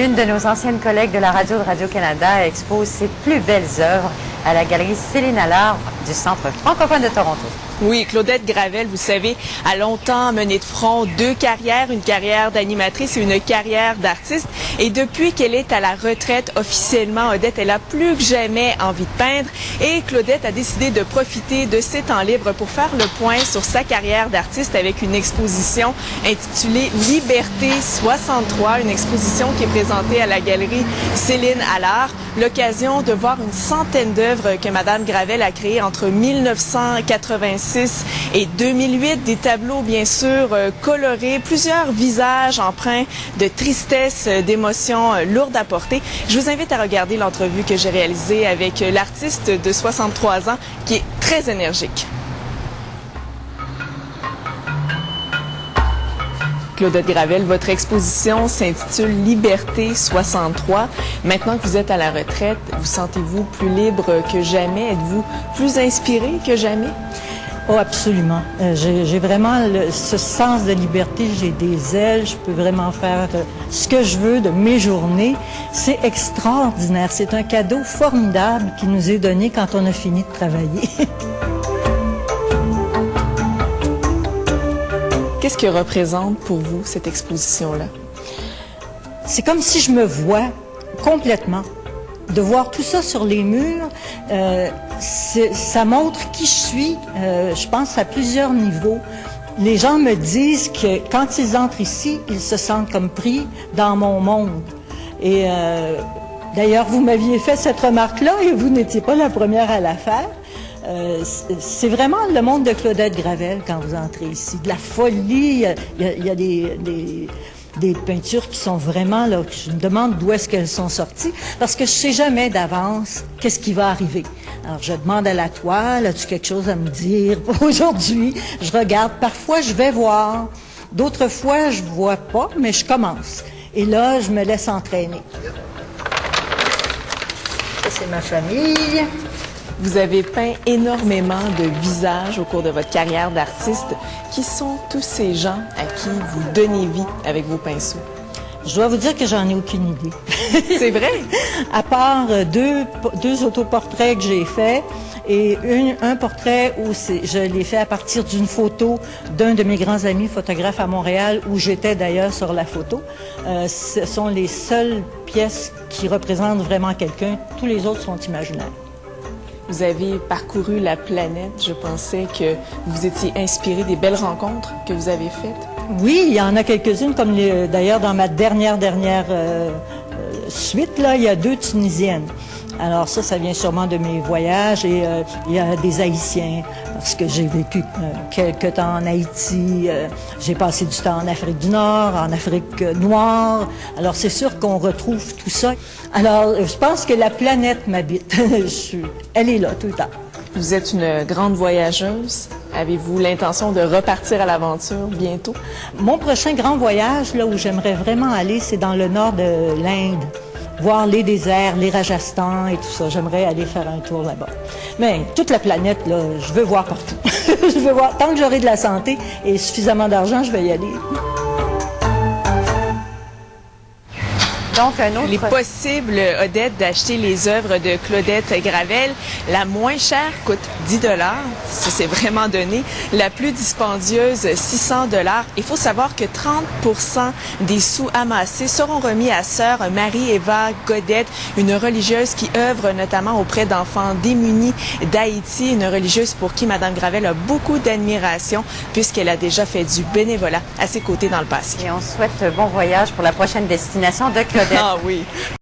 L'une de nos anciennes collègues de la radio de Radio-Canada expose ses plus belles œuvres à la galerie Céline Allard du Centre francophone de Toronto. Oui, Claudette Gravel, vous savez, a longtemps mené de front deux carrières, une carrière d'animatrice et une carrière d'artiste. Et depuis qu'elle est à la retraite officiellement, Odette, elle a plus que jamais envie de peindre. Et Claudette a décidé de profiter de ses temps libres pour faire le point sur sa carrière d'artiste avec une exposition intitulée Liberté 63, une exposition qui est présentée à la galerie Céline Allard. L'occasion de voir une centaine d'œuvres que Madame Gravel a créées entre 1986 et 2008, des tableaux bien sûr colorés, plusieurs visages empreints de tristesse, d'émotions lourdes à porter. Je vous invite à regarder l'entrevue que j'ai réalisée avec l'artiste de 63 ans qui est très énergique. Claudette Gravel, votre exposition s'intitule Liberté 63. Maintenant que vous êtes à la retraite, vous sentez-vous plus libre que jamais? Êtes-vous plus inspiré que jamais? Oh, absolument. J'ai vraiment ce sens de liberté, j'ai des ailes, je peux vraiment faire ce que je veux de mes journées. C'est extraordinaire, c'est un cadeau formidable qui nous est donné quand on a fini de travailler. Qu'est-ce que représente pour vous cette exposition-là? C'est comme si je me vois complètement. De voir tout ça sur les murs, ça montre qui je suis, je pense, à plusieurs niveaux. Les gens me disent que quand ils entrent ici, ils se sentent comme pris dans mon monde. Et d'ailleurs, vous m'aviez fait cette remarque-là et vous n'étiez pas la première à la faire. C'est vraiment le monde de Claudette Gravel quand vous entrez ici. De la folie, il y a des peintures qui sont vraiment là, je me demande d'où est-ce qu'elles sont sorties, parce que je sais jamais d'avance qu'est-ce qui va arriver. Alors je demande à la toile, as-tu quelque chose à me dire aujourd'hui? Je regarde, parfois je vais voir, d'autres fois je vois pas, mais je commence. Et là, je me laisse entraîner. Ça, c'est ma famille. Vous avez peint énormément de visages au cours de votre carrière d'artiste. Qui sont tous ces gens à qui vous donnez vie avec vos pinceaux? Je dois vous dire que j'en ai aucune idée. C'est vrai? À part deux autoportraits que j'ai faits et un portrait où je l'ai fait à partir d'une photo d'un de mes grands amis photographes à Montréal, où j'étais d'ailleurs sur la photo. Ce sont les seules pièces qui représentent vraiment quelqu'un. Tous les autres sont imaginaires. Vous avez parcouru la planète. Je pensais que vous étiez inspiré des belles rencontres que vous avez faites. Oui, il y en a quelques-unes, comme d'ailleurs dans ma dernière suite, là, il y a 2 Tunisiennes. Alors ça vient sûrement de mes voyages et il y a des Haïtiens parce que j'ai vécu quelque temps en Haïti, j'ai passé du temps en Afrique du Nord, en Afrique noire. Alors c'est sûr qu'on retrouve tout ça. Alors je pense que la planète m'habite. Elle est là tout le temps. Vous êtes une grande voyageuse. Avez-vous l'intention de repartir à l'aventure bientôt? Mon prochain grand voyage, là où j'aimerais vraiment aller, c'est dans le nord de l'Inde. Voir les déserts, les Rajasthan et tout ça. J'aimerais aller faire un tour là-bas. Mais toute la planète, là, je veux voir partout. Je veux voir, tant que j'aurai de la santé et suffisamment d'argent, je vais y aller. Donc, un autre... Il est possible, Odette, d'acheter les œuvres de Claudette Gravel. La moins chère coûte 10 $. Ça, c'est vraiment donné. La plus dispendieuse, 600 $. Il faut savoir que 30% des sous amassés seront remis à sœur Marie-Eva Godette, une religieuse qui œuvre notamment auprès d'enfants démunis d'Haïti, une religieuse pour qui Madame Gravel a beaucoup d'admiration puisqu'elle a déjà fait du bénévolat à ses côtés dans le passé. Et on souhaite bon voyage pour la prochaine destination de Claudette. Ah oui.